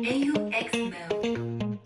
AUX mode.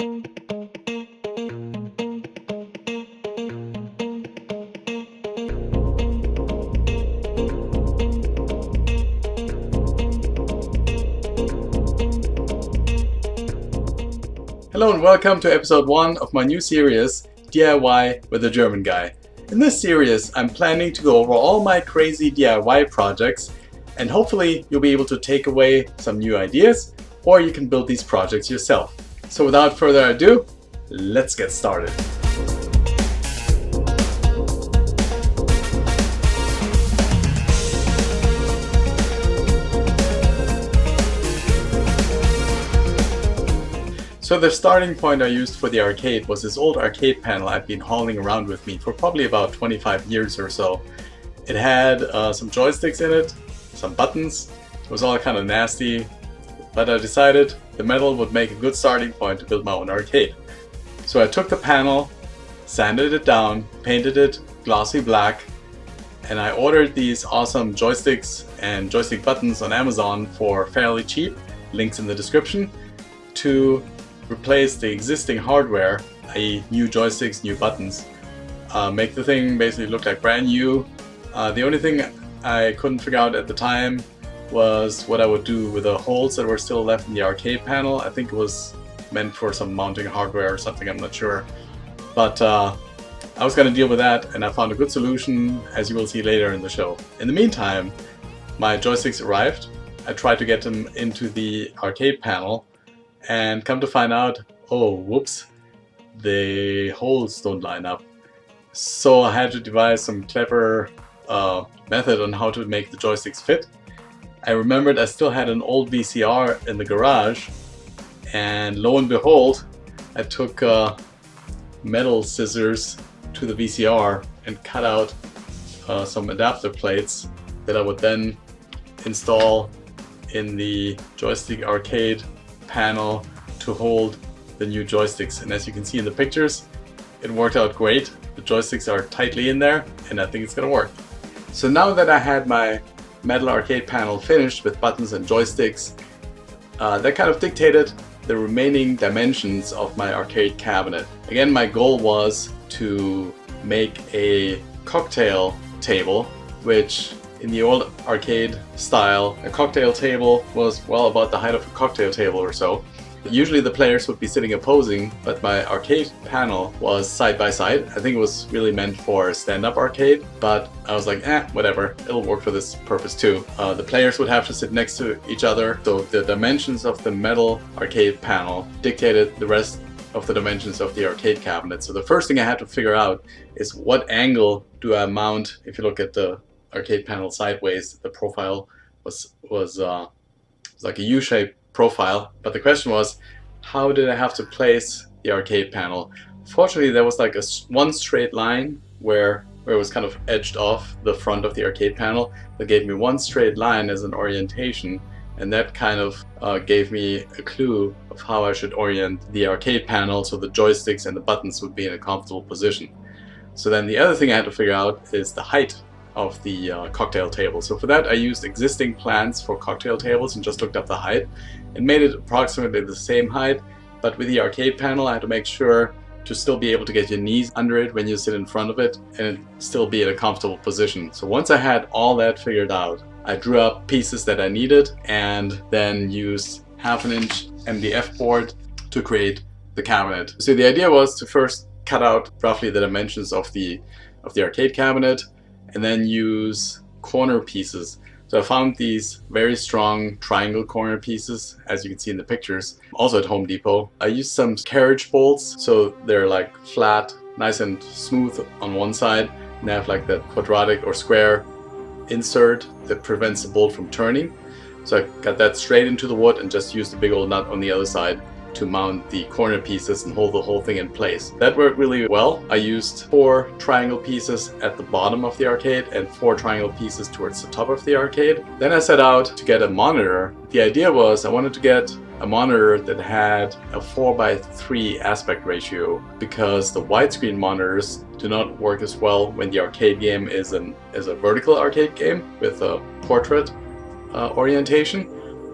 Hello and welcome to episode 1 of my new series, DIY with a German guy. In this series, I'm planning to go over all my crazy DIY projects, and hopefully you'll be able to take away some new ideas, or you can build these projects yourself. So without further ado, let's get started. So the starting point I used for the arcade was this old arcade panel I've been hauling around with me for probably about 25 years or so. It had some joysticks in it, some buttons. It was all kind of nasty, but I decided the metal would make a good starting point to build my own arcade. So I took the panel, sanded it down, painted it glossy black, and I ordered these awesome joysticks and joystick buttons on Amazon for fairly cheap, links in the description, to replace the existing hardware, i.e. new joysticks, new buttons. Make the thing basically look like brand new. The only thing I couldn't figure out at the time was what I would do with the holes that were still left in the arcade panel. I think it was meant for some mounting hardware or something, I'm not sure. But I was going to deal with that, and I found a good solution, as you will see later in the show. In the meantime, my joysticks arrived. I tried to get them into the arcade panel, and come to find out, oh whoops, the holes don't line up. So I had to devise some clever method on how to make the joysticks fit. I remembered I still had an old VCR in the garage, and lo and behold, I took metal scissors to the VCR and cut out some adapter plates that I would then install in the joystick arcade panel to hold the new joysticks. And as you can see in the pictures, it worked out great. The joysticks are tightly in there, and I think it's gonna work. So now that I had my metal arcade panel finished with buttons and joysticks, that kind of dictated the remaining dimensions of my arcade cabinet. Again, my goal was to make a cocktail table, which in the old arcade style, a cocktail table was well about the height of a cocktail table or so. Usually the players would be sitting opposing, but my arcade panel was side by side. I think it was really meant for stand-up arcade, but I was like, whatever, it'll work for this purpose too. The players would have to sit next to each other, so the dimensions of the metal arcade panel dictated the rest of the dimensions of the arcade cabinet. So the first thing I had to figure out is what angle do I mount. If you look at the arcade panel sideways, the profile was like a U-shaped profile, but the question was, how did I have to place the arcade panel? Fortunately, there was like one straight line where it was kind of edged off the front of the arcade panel that gave me one straight line as an orientation, and that kind of gave me a clue of how I should orient the arcade panel so the joysticks and the buttons would be in a comfortable position. So then the other thing I had to figure out is the height of the cocktail table. So for that I used existing plans for cocktail tables and just looked up the height and made it approximately the same height, but with the arcade panel I had to make sure to still be able to get your knees under it when you sit in front of it and still be in a comfortable position. So once I had all that figured out, I drew up pieces that I needed and then used 1/2 inch MDF board to create the cabinet. So the idea was to first cut out roughly the dimensions of the arcade cabinet, and then use corner pieces. So I found these very strong triangle corner pieces, as you can see in the pictures, also at Home Depot. I used some carriage bolts, so they're like flat, nice and smooth on one side, and they have like that quadratic or square insert that prevents the bolt from turning. So I got that straight into the wood and just used a big old nut on the other side to mount the corner pieces and hold the whole thing in place. That worked really well. I used 4 triangle pieces at the bottom of the arcade and 4 triangle pieces towards the top of the arcade. Then I set out to get a monitor. The idea was I wanted to get a monitor that had a 4:3 aspect ratio, because the widescreen monitors do not work as well when the arcade game is a vertical arcade game with a portrait orientation.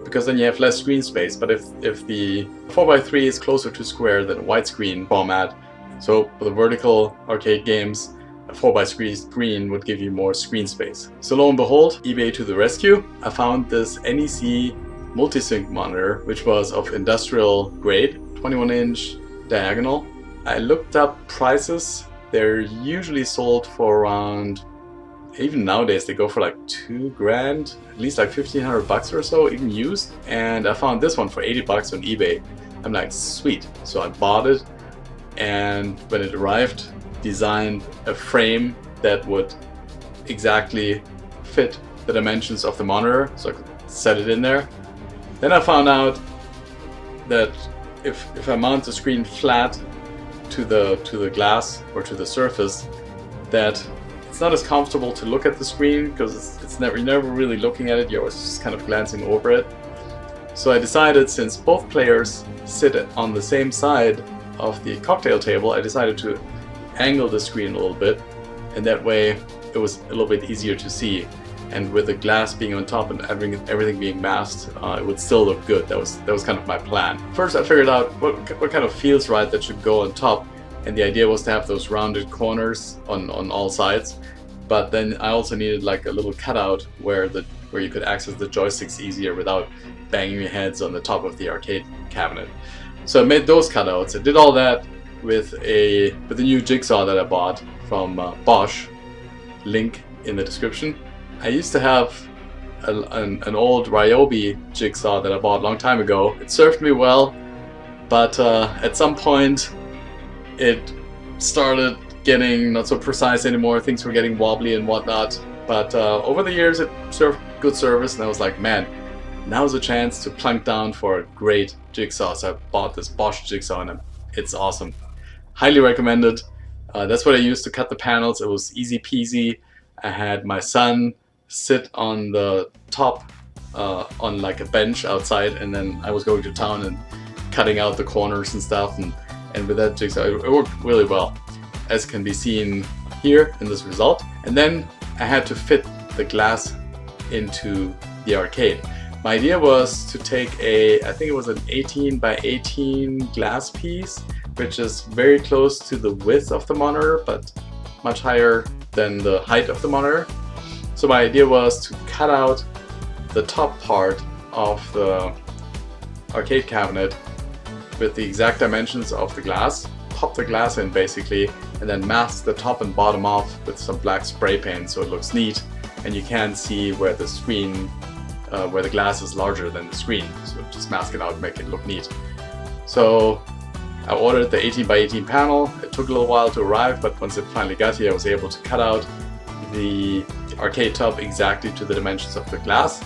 because then you have less screen space. But if the 4x3 is closer to square than a widescreen format, so for the vertical arcade games, a 4x3 screen would give you more screen space. So lo and behold, eBay to the rescue. I found this NEC multisync monitor, which was of industrial grade, 21-inch diagonal. I looked up prices. They're usually sold for around, even nowadays they go for like $2,000, at least like 1,500 bucks or so, even used. And I found this one for 80 bucks on eBay. I'm like, sweet. So I bought it, and when it arrived, designed a frame that would exactly fit the dimensions of the monitor, so I could set it in there. Then I found out that if I mount the screen flat to the glass or to the surface, that it's not as comfortable to look at the screen, because you're never really looking at it, you're always just kind of glancing over it. So I decided, since both players sit on the same side of the cocktail table, I decided to angle the screen a little bit, and that way it was a little bit easier to see. And with the glass being on top and everything being masked, it would still look good. That was kind of my plan. First I figured out what kind of feels right that should go on top, and the idea was to have those rounded corners on all sides. But then I also needed like a little cutout where you could access the joysticks easier without banging your heads on the top of the arcade cabinet. So I made those cutouts. I did all that with the new jigsaw that I bought from Bosch. Link in the description. I used to have an old Ryobi jigsaw that I bought a long time ago. It served me well, but at some point it started getting not so precise anymore. Things were getting wobbly and whatnot. But over the years it served good service, and I was like, man, now's a chance to plunk down for a great jigsaw. So I bought this Bosch jigsaw, and it's awesome. Highly recommended. That's what I used to cut the panels. It was easy peasy. I had my son sit on the top on like a bench outside, and then I was going to town and cutting out the corners and stuff, and with that jigsaw it worked really well, as can be seen here in this result. And then I had to fit the glass into the arcade. My idea was to take I think it was an 18 by 18 glass piece, which is very close to the width of the monitor, but much higher than the height of the monitor. So my idea was to cut out the top part of the arcade cabinet with the exact dimensions of the glass, pop the glass in basically, and then mask the top and bottom off with some black spray paint so it looks neat, and you can see where the screen, where the glass is larger than the screen. So just mask it out and make it look neat. So I ordered the 18 by 18 panel. It took a little while to arrive, but once it finally got here, I was able to cut out the arcade top exactly to the dimensions of the glass.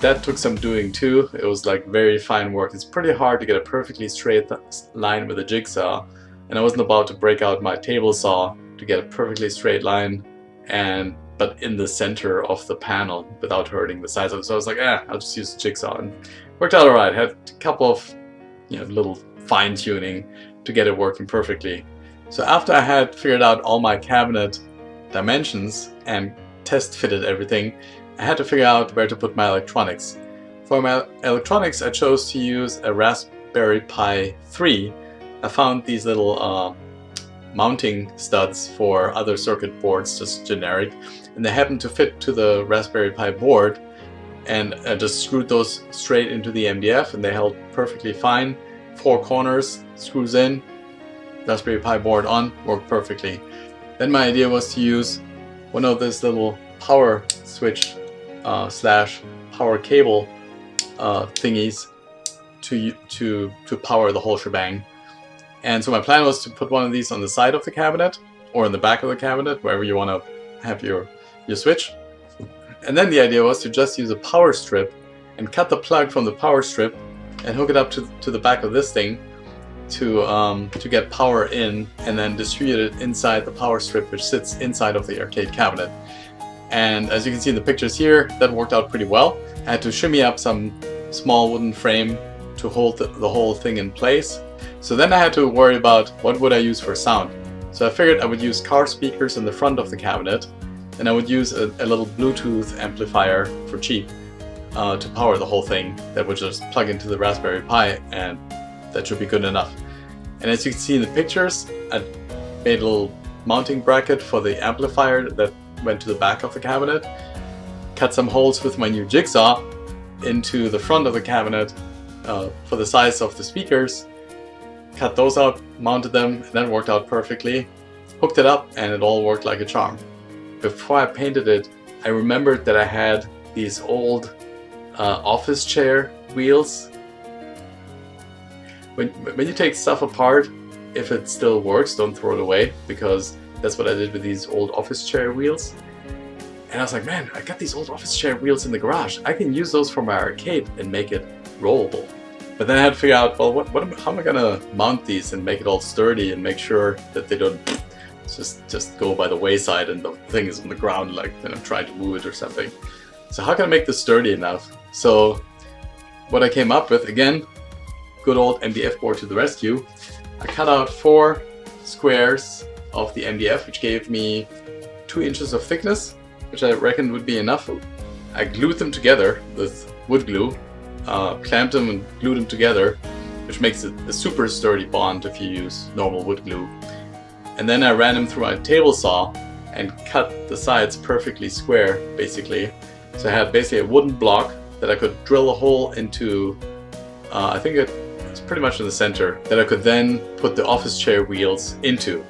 That took some doing too. It was like very fine work. It's pretty hard to get a perfectly straight line with a jigsaw, and I wasn't about to break out my table saw to get a perfectly straight line, but in the center of the panel without hurting the sides of it. So I was like, I'll just use the jigsaw, and worked out alright. Had a couple of little fine-tuning to get it working perfectly. So after I had figured out all my cabinet dimensions and test fitted everything, I had to figure out where to put my electronics. For my electronics, I chose to use a Raspberry Pi 3. I found these little mounting studs for other circuit boards, just generic, and they happened to fit to the Raspberry Pi board, and I just screwed those straight into the MDF, and they held perfectly fine. 4 corners, screws in, Raspberry Pi board on, worked perfectly. Then my idea was to use one of these little power switch slash power cable thingies to power the whole shebang. And so my plan was to put one of these on the side of the cabinet or in the back of the cabinet, wherever you want to have your switch. And then the idea was to just use a power strip and cut the plug from the power strip and hook it up to the back of this thing to get power in, and then distribute it inside the power strip, which sits inside of the arcade cabinet. And as you can see in the pictures here, that worked out pretty well. I had to shimmy up some small wooden frame to hold the whole thing in place. So then I had to worry about what would I use for sound. So I figured I would use car speakers in the front of the cabinet, and I would use a little Bluetooth amplifier for cheap to power the whole thing that would just plug into the Raspberry Pi, and that should be good enough. And as you can see in the pictures, I made a little mounting bracket for the amplifier that went to the back of the cabinet, cut some holes with my new jigsaw into the front of the cabinet for the size of the speakers, cut those out, mounted them, and that worked out perfectly, hooked it up, and it all worked like a charm. Before I painted it, I remembered that I had these old office chair wheels. When you take stuff apart, if it still works, don't throw it away, because that's what I did with these old office chair wheels. And I was like, man, I got these old office chair wheels in the garage. I can use those for my arcade and make it rollable. But then I had to figure out, well, how am I gonna mount these and make it all sturdy and make sure that they don't just go by the wayside and the thing is on the ground, like when I'm trying to move it or something. So how can I make this sturdy enough? So what I came up with, again, good old MDF board to the rescue. I cut out 4 squares of the MDF, which gave me 2 inches of thickness, which I reckoned would be enough. I glued them together with wood glue, clamped them and glued them together, which makes it a super sturdy bond if you use normal wood glue. And then I ran them through my table saw and cut the sides perfectly square, basically. So I had basically a wooden block that I could drill a hole into, I think it's pretty much in the center, that I could then put the office chair wheels into.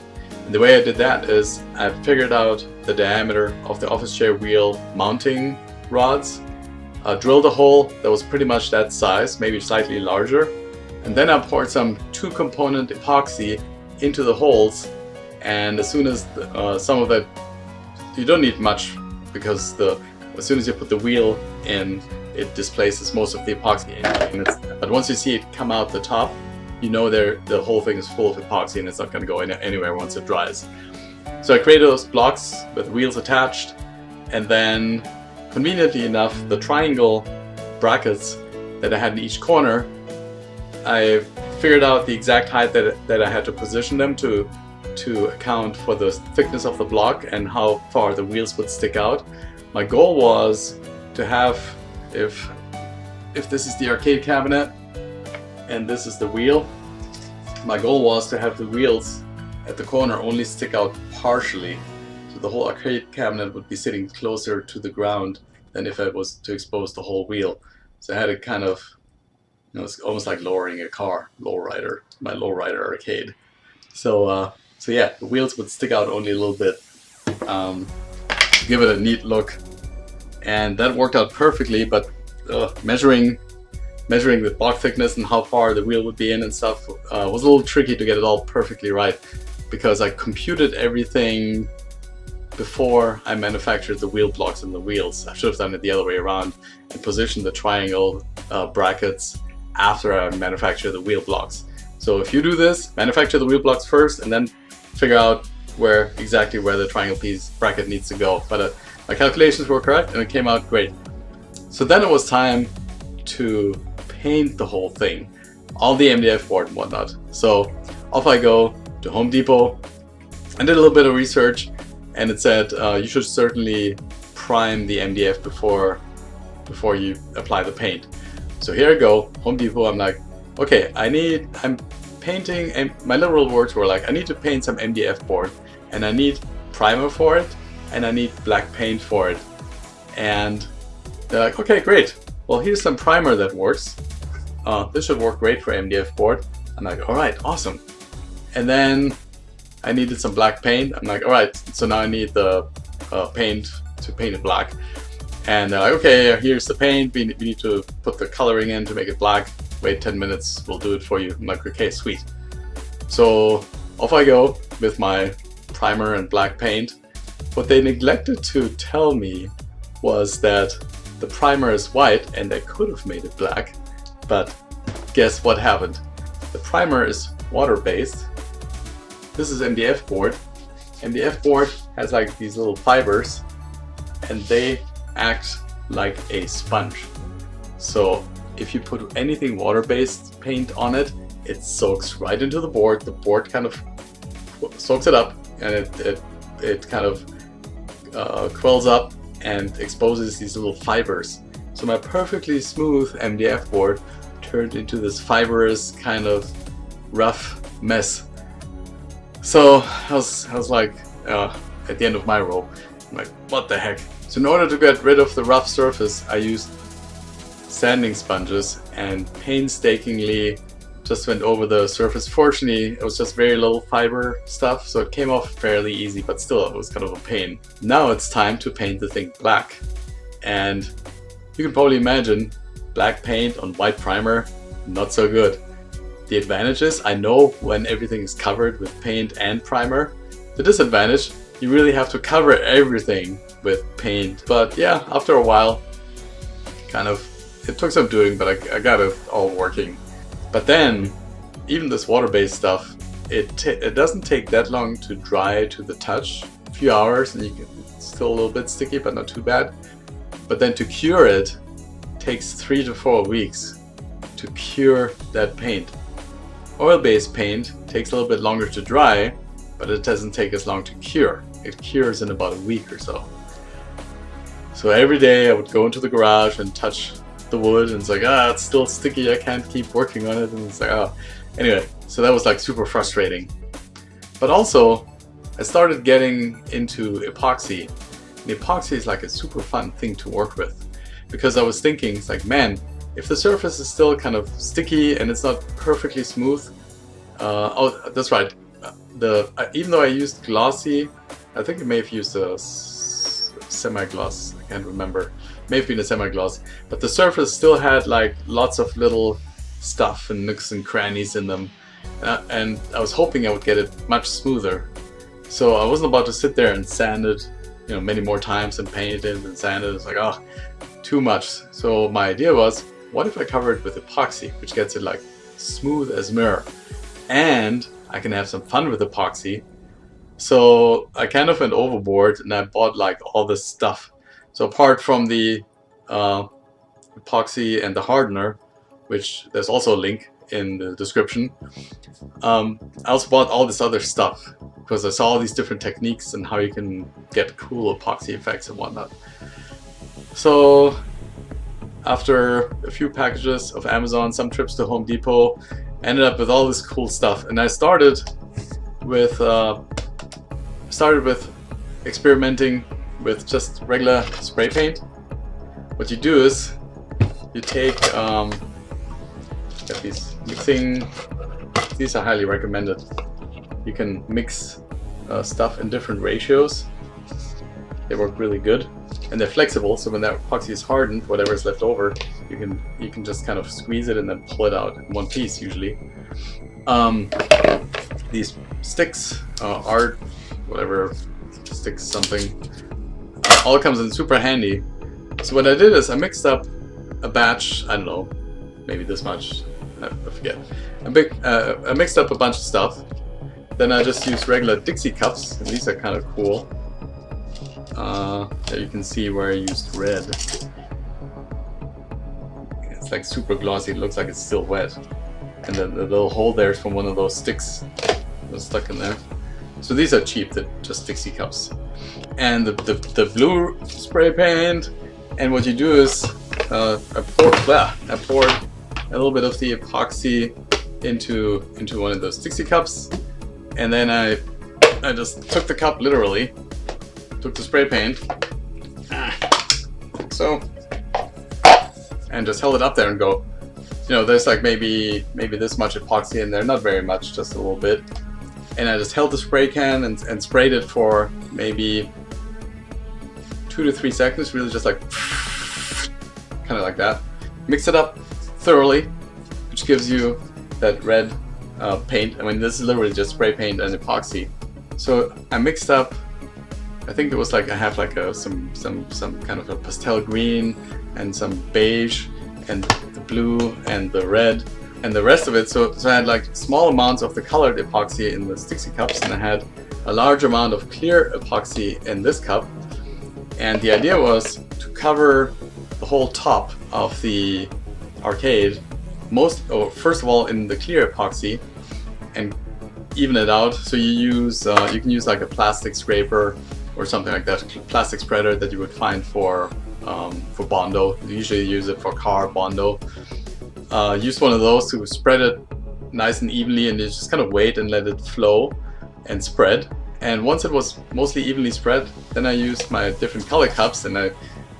And the way I did that is I figured out the diameter of the office chair wheel mounting rods, drilled a hole that was pretty much that size, maybe slightly larger, and then I poured some 2-component epoxy into the holes. And as soon as some of that, you don't need much, because as soon as you put the wheel in, it displaces most of the epoxy. But once you see it come out the top, you know the whole thing is full of epoxy and it's not going to go anywhere once it dries. So I created those blocks with wheels attached, and then conveniently enough, the triangle brackets that I had in each corner, I figured out the exact height that I had to position them to account for the thickness of the block and how far the wheels would stick out. My goal was to have, if this is the arcade cabinet and this is the wheel, my goal was to have the wheels at the corner only stick out partially. So the whole arcade cabinet would be sitting closer to the ground than if I was to expose the whole wheel. So I had it kind of, it's almost like lowering a car, lowrider, my lowrider arcade. So yeah, the wheels would stick out only a little bit, give it a neat look, and that worked out perfectly. But measuring the block thickness and how far the wheel would be in and stuff was a little tricky to get it all perfectly right, because I computed everything before I manufactured the wheel blocks and the wheels. I should have done it the other way around and positioned the triangle brackets after I manufactured the wheel blocks. So if you do this, manufacture the wheel blocks first and then figure out exactly where the triangle piece bracket needs to go. But my calculations were correct and it came out great. So then it was time to paint the whole thing, all the MDF board and whatnot. So off I go to Home Depot. I did a little bit of research, and it said you should certainly prime the MDF before you apply the paint. So here I go, Home Depot. I'm like, okay, I'm painting, and my literal words were like, I need to paint some MDF board, and I need primer for it, and I need black paint for it. And they're like, okay, great. Well, here's some primer that works. This should work great for MDF board. I'm like, all right, awesome. And then I needed some black paint. I'm like, all right, so now I need the paint to paint it black. And they're like, okay, here's the paint. We need to put the coloring in to make it black. Wait 10 minutes, we'll do it for you. I'm like, okay, sweet. So off I go with my primer and black paint. What they neglected to tell me was that the primer is white and they could have made it black, but guess what happened? The primer is water-based. This is MDF board. MDF board has like these little fibers, and they act like a sponge. So if you put anything water-based paint on it, it soaks right into the board. The board kind of soaks it up, and it kind of quells up and exposes these little fibers. So my perfectly smooth MDF board turned into this fibrous kind of rough mess. So I was like, at the end of my row, I'm like, what the heck? So in order to get rid of the rough surface, I used sanding sponges and painstakingly just went over the surface. Fortunately, it was just very little fiber stuff, so it came off fairly easy, but still it was kind of a pain. Now it's time to paint the thing black. And you can probably imagine black paint on white primer, not so good. The advantage is I know when everything is covered with paint and primer. The disadvantage, you really have to cover everything with paint. But yeah, after a while, kind of, it took some doing, but I got it all working. But then, even this water-based stuff, it doesn't take that long to dry to the touch. A few hours and it's still a little bit sticky, but not too bad. But then to cure it takes 3 to 4 weeks to cure that paint. Oil-based paint takes a little bit longer to dry, but it doesn't take as long to cure. It cures in about a week or so. So every day I would go into the garage and touch the wood, and it's like, it's still sticky, I can't keep working on it, and it's like, Anyway, so that was like super frustrating. But also, I started getting into epoxy. And epoxy is like a super fun thing to work with, because I was thinking, it's like, man, if the surface is still kind of sticky and it's not perfectly smooth, oh, that's right, even though I used glossy, I think I may have used a semi-gloss, I can't remember. May have been a semi-gloss, but the surface still had like lots of little stuff and nooks and crannies in them, and I was hoping I would get it much smoother. So I wasn't about to sit there and sand it, you know, many more times and paint it and sand it. It's like, too much. So my idea was, what if I cover it with epoxy, which gets it like smooth as mirror, and I can have some fun with epoxy. So I kind of went overboard and I bought like all this stuff. So apart from the epoxy and the hardener, which there's also a link in the description, I also bought all this other stuff because I saw all these different techniques and how you can get cool epoxy effects and whatnot. So after a few packages of Amazon, some trips to Home Depot, ended up with all this cool stuff, and I started with experimenting with just regular spray paint. What you do is you take get these mixing. These are highly recommended. You can mix stuff in different ratios. They work really good, and they're flexible. So when that epoxy is hardened, whatever is left over, you can just kind of squeeze it and then pull it out in one piece usually. These sticks, art, whatever, sticks something. All comes in super handy. So what I did is I mixed up a batch, I don't know, maybe this much, I forget. I mixed up a bunch of stuff. Then I just used regular Dixie cups, and these are kind of cool. There you can see where I used red. It's like super glossy, it looks like it's still wet. And then the little hole there is from one of those sticks that was stuck in there. So these are cheap, they're just Dixie cups. And the blue spray paint, and what you do is I poured a little bit of the epoxy into one of those Dixie cups, and then I just took the cup literally, took the spray paint, so, and just held it up there and go, you know, there's like maybe this much epoxy in there, not very much, just a little bit. And I just held the spray can and sprayed it for maybe 2 to 3 seconds, really just like, kind of like that. Mix it up thoroughly, which gives you that red paint. I mean, this is literally just spray paint and epoxy. So I mixed up, I think it was like, I have like some kind of a pastel green and some beige and the blue and the red and the rest of it. So I had like small amounts of the colored epoxy in the Dixie cups, and I had a large amount of clear epoxy in this cup. And the idea was to cover the whole top of the arcade, first of all in the clear epoxy, and even it out. So you can use like a plastic scraper or something like that, plastic spreader that you would find for for Bondo. You usually use it for car Bondo. Use one of those to spread it nice and evenly, and you just kind of wait and let it flow and spread. And once it was mostly evenly spread, then I used my different color cups and I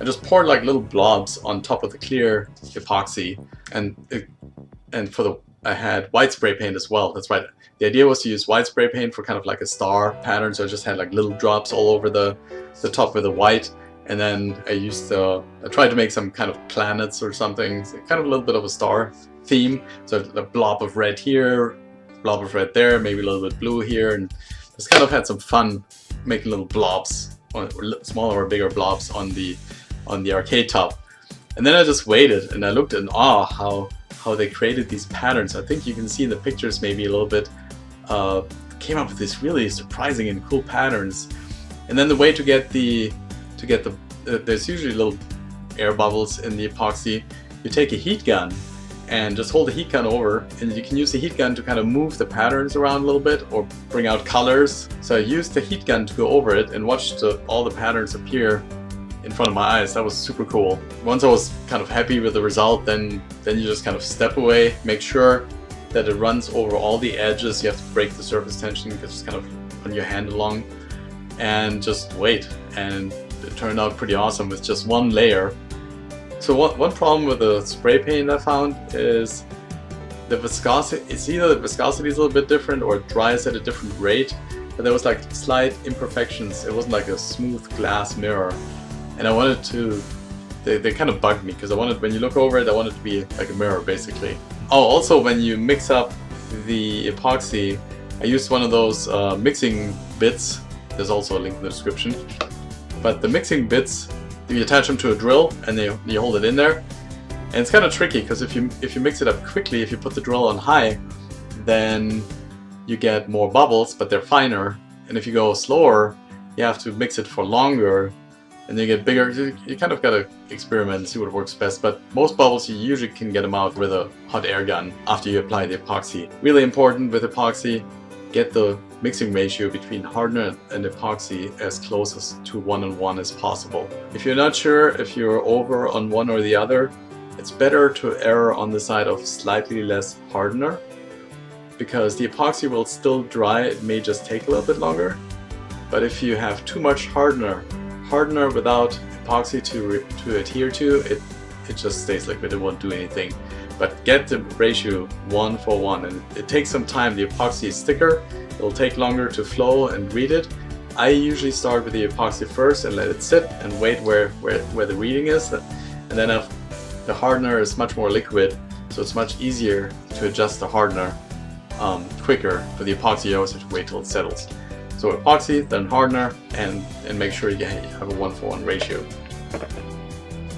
just poured like little blobs on top of the clear epoxy. And for the I had white spray paint as well. That's right. The idea was to use white spray paint for kind of like a star pattern, so I just had like little drops all over the top with the white. And then I tried to make some kind of planets or something, so kind of a little bit of a star theme. So a blob of red here, blob of red there, maybe a little bit blue here, and just kind of had some fun making little blobs, or smaller or bigger blobs on the arcade top. And then I just waited and I looked in awe how they created these patterns. I think you can see in the pictures maybe a little bit, came up with these really surprising and cool patterns. And then the way to get there's usually little air bubbles in the epoxy. You take a heat gun and just hold the heat gun over, and you can use the heat gun to kind of move the patterns around a little bit or bring out colors. So I used the heat gun to go over it and watch all the patterns appear in front of my eyes. That was super cool. Once I was kind of happy with the result, then you just kind of step away, make sure that it runs over all the edges. You have to break the surface tension because it's kind of on your hand along, and just wait. And it turned out pretty awesome with just one layer. So one problem with the spray paint I found is the viscosity. It's either the viscosity is a little bit different or it dries at a different rate, but there was like slight imperfections. It wasn't like a smooth glass mirror. And I wanted to, they kind of bugged me because I wanted, when you look over it, I wanted it to be like a mirror basically. Oh, also when you mix up the epoxy, I used one of those mixing bits. There's also a link in the description. But the mixing bits, you attach them to a drill and you hold it in there. And it's kind of tricky because if you mix it up quickly, if you put the drill on high, then you get more bubbles, but they're finer. And if you go slower, you have to mix it for longer. And they get bigger. You kind of gotta experiment and see what works best, but most bubbles you usually can get them out with a hot air gun after you apply the epoxy. Really important with epoxy, get the mixing ratio between hardener and epoxy as close as to 1:1 as possible. If you're not sure if you're over on one or the other, it's better to err on the side of slightly less hardener, because the epoxy will still dry. It may just take a little bit longer. But if you have too much hardener without epoxy to adhere to, it just stays liquid, it won't do anything. But get the ratio 1:1, and it takes some time. The epoxy is thicker, it'll take longer to flow and read it. I usually start with the epoxy first and let it sit and wait where the reading is, and then the hardener is much more liquid, so it's much easier to adjust the hardener quicker. For the epoxy you always have to wait till it settles. So epoxy, then hardener, and make sure you have a 1:1 ratio.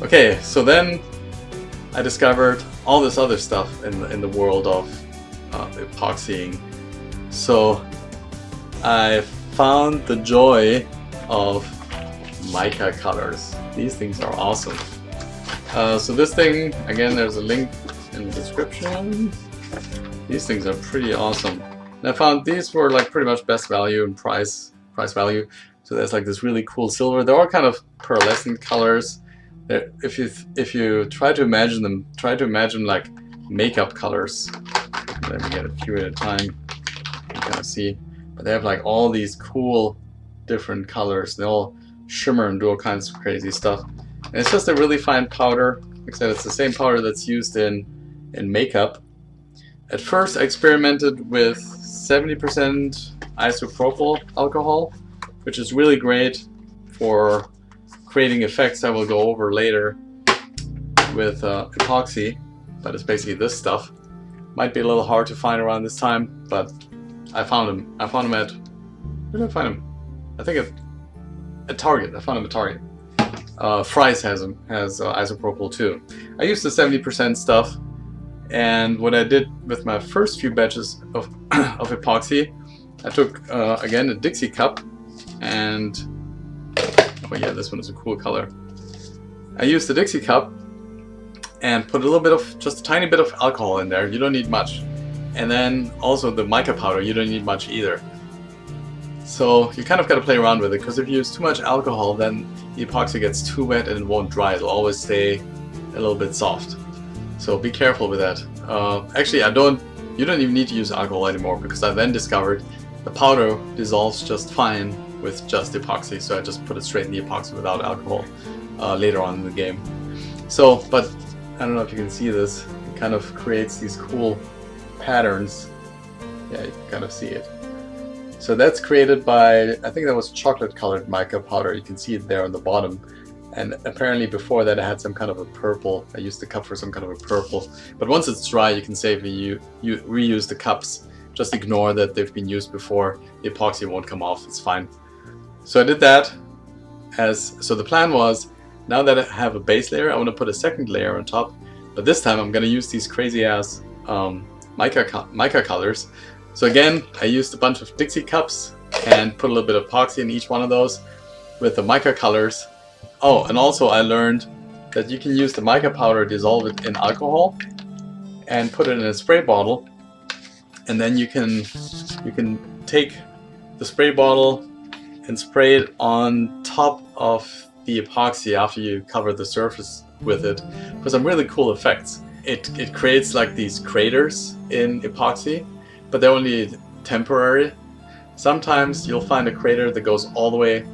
Okay, so then I discovered all this other stuff in the world of epoxying. So I found the joy of mica colors. These things are awesome. So this thing, again, there's a link in the description. These things are pretty awesome. And I found these were like pretty much best value and price value. So there's like this really cool silver. They're all kind of pearlescent colors. If you try to imagine them, try to imagine like makeup colors. Let me get a few at a time. You can kind of see, but they have like all these cool different colors. They all shimmer and do all kinds of crazy stuff. And it's just a really fine powder. Like I said, it's the same powder that's used in makeup. At first, I experimented with 70% isopropyl alcohol, which is really great for creating effects I will go over later with epoxy, but it's basically this stuff. Might be a little hard to find around this time, but I found them. I found them at, where did I find them? I think at Target. I found them at Target. Fry's has isopropyl too. I used the 70% stuff, and what I did with my first few batches of epoxy, I took again a Dixie cup, and oh yeah, this one is a cool color. I used the Dixie cup and put a little bit of, just a tiny bit of alcohol in there. You don't need much. And then also the mica powder, you don't need much either. So you kind of got to play around with it, because if you use too much alcohol, then the epoxy gets too wet and it won't dry. It'll always stay a little bit soft. So be careful with that. Actually, you don't even need to use alcohol anymore, because I then discovered the powder dissolves just fine with just epoxy. So I just put it straight in the epoxy without alcohol later on in the game. So, but I don't know if you can see this. It kind of creates these cool patterns. Yeah, you can kind of see it. So that's created by, I think that was chocolate colored mica powder. You can see it there on the bottom. And apparently before that I had some kind of a purple. I used the cup for some kind of a purple. But once it's dry, you can safely you reuse the cups. Just ignore that they've been used before. The epoxy won't come off, it's fine. So I did that so the plan was, now that I have a base layer, I want to put a second layer on top. But this time I'm going to use these crazy ass mica colors. So again, I used a bunch of Dixie cups and put a little bit of epoxy in each one of those with the mica colors. Oh, and also I learned that you can use the mica powder, dissolve it in alcohol, and put it in a spray bottle. And then you can take the spray bottle and spray it on top of the epoxy after you cover the surface with it for some really cool effects. It creates like these craters in epoxy, but they're only temporary. Sometimes you'll find a crater that goes all the way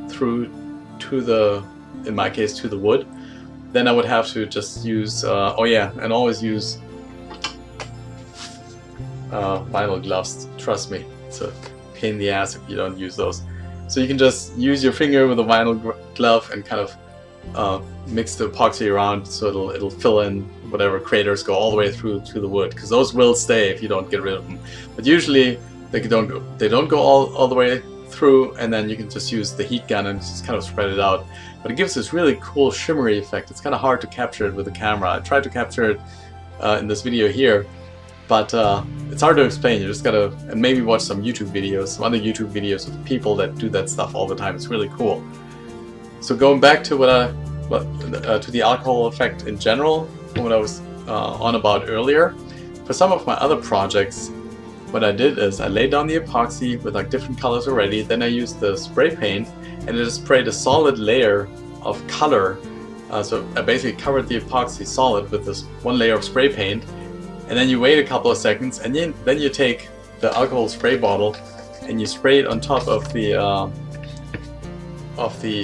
through to the, in my case, to the wood. Then I would have to just use, oh yeah, and always use vinyl gloves. Trust me, it's a pain in the ass if you don't use those. So you can just use your finger with a vinyl glove and kind of mix the epoxy around so it'll fill in whatever craters go all the way through to the wood, because those will stay if you don't get rid of them. But usually they don't go all the way through, and then you can just use the heat gun and just kind of spread it out. But it gives this really cool shimmery effect. It's kind of hard to capture it with the camera. I tried to capture it in this video here, but it's hard to explain. You just gotta, and maybe watch some YouTube videos, some other YouTube videos of people that do that stuff all the time. It's really cool. So going back to to the alcohol effect in general, what I was on about earlier, for some of my other projects, what I did is I laid down the epoxy with like different colors already. Then I used the spray paint and I just sprayed a solid layer of color. So I basically covered the epoxy solid with this one layer of spray paint. And then you wait a couple of seconds, and then you take the alcohol spray bottle and you spray it on top of the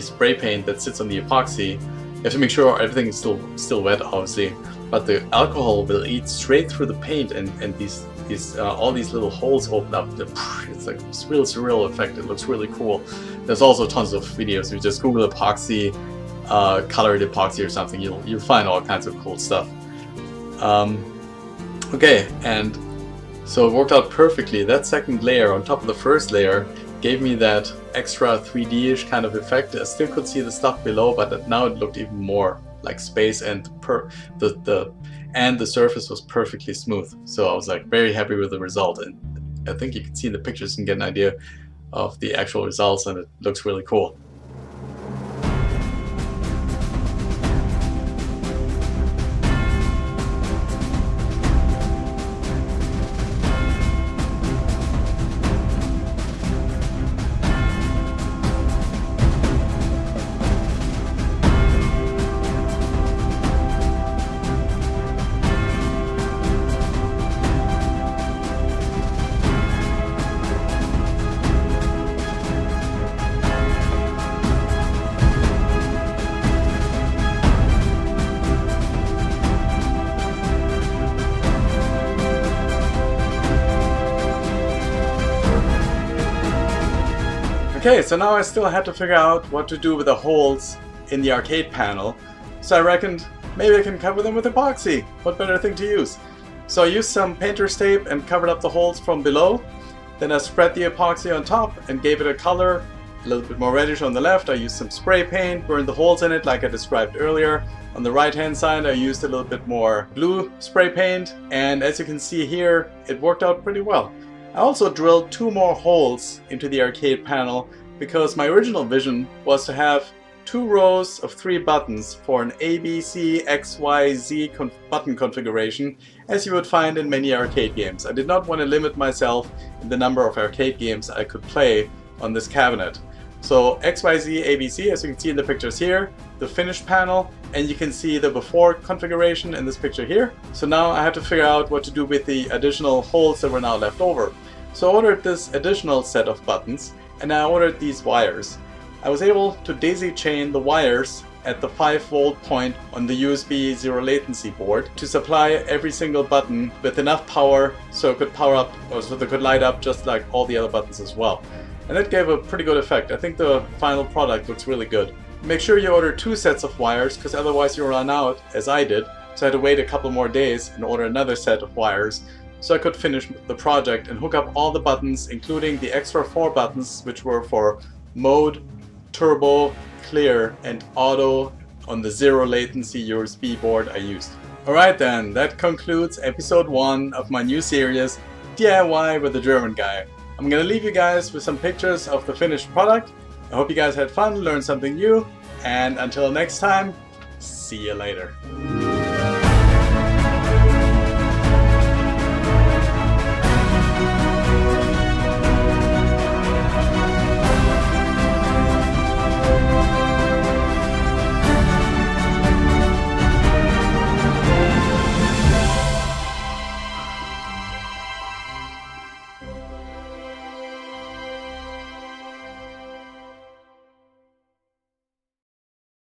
spray paint that sits on the epoxy. You have to make sure everything is still wet, obviously, but the alcohol will eat straight through the paint, and all these little holes open up. It's like this real surreal effect. It looks really cool. There's also tons of videos. You just Google epoxy, colored epoxy or something. You'll find all kinds of cool stuff. Okay, and so it worked out perfectly. That second layer on top of the first layer gave me that extra 3D-ish kind of effect. I still could see the stuff below, but now it looked even more like space, and the surface was perfectly smooth. So I was like very happy with the result, and I think you can see in the pictures and get an idea of the actual results, and it looks really cool. Okay, so now I still had to figure out what to do with the holes in the arcade panel. So I reckoned maybe I can cover them with epoxy. What better thing to use? So I used some painter's tape and covered up the holes from below. Then I spread the epoxy on top and gave it a color, a little bit more reddish on the left. I used some spray paint, burned the holes in it like I described earlier. On the right hand side I used a little bit more blue spray paint, and as you can see here, it worked out pretty well. I also drilled 2 more holes into the arcade panel because my original vision was to have 2 rows of 3 buttons for an A, B, C, X, Y, Z button configuration, as you would find in many arcade games. I did not want to limit myself in the number of arcade games I could play on this cabinet. So XYZ ABC, as you can see in the pictures here, the finished panel, and you can see the before configuration in this picture here. So now I have to figure out what to do with the additional holes that were now left over. So I ordered this additional set of buttons, and I ordered these wires. I was able to daisy chain the wires at the 5-volt point on the USB zero latency board to supply every single button with enough power so it could power up, or so they could light up just like all the other buttons as well. And that gave a pretty good effect. I think the final product looks really good. Make sure you order 2 sets of wires, because otherwise you'll run out, as I did. So I had to wait a couple more days and order another set of wires so I could finish the project and hook up all the buttons, including the extra 4 buttons which were for mode, turbo, clear, and auto on the zero latency USB board I used. Alright then, that concludes episode 1 of my new series, DIY with the German guy. I'm gonna leave you guys with some pictures of the finished product. I hope you guys had fun, learned something new, and until next time, see you later.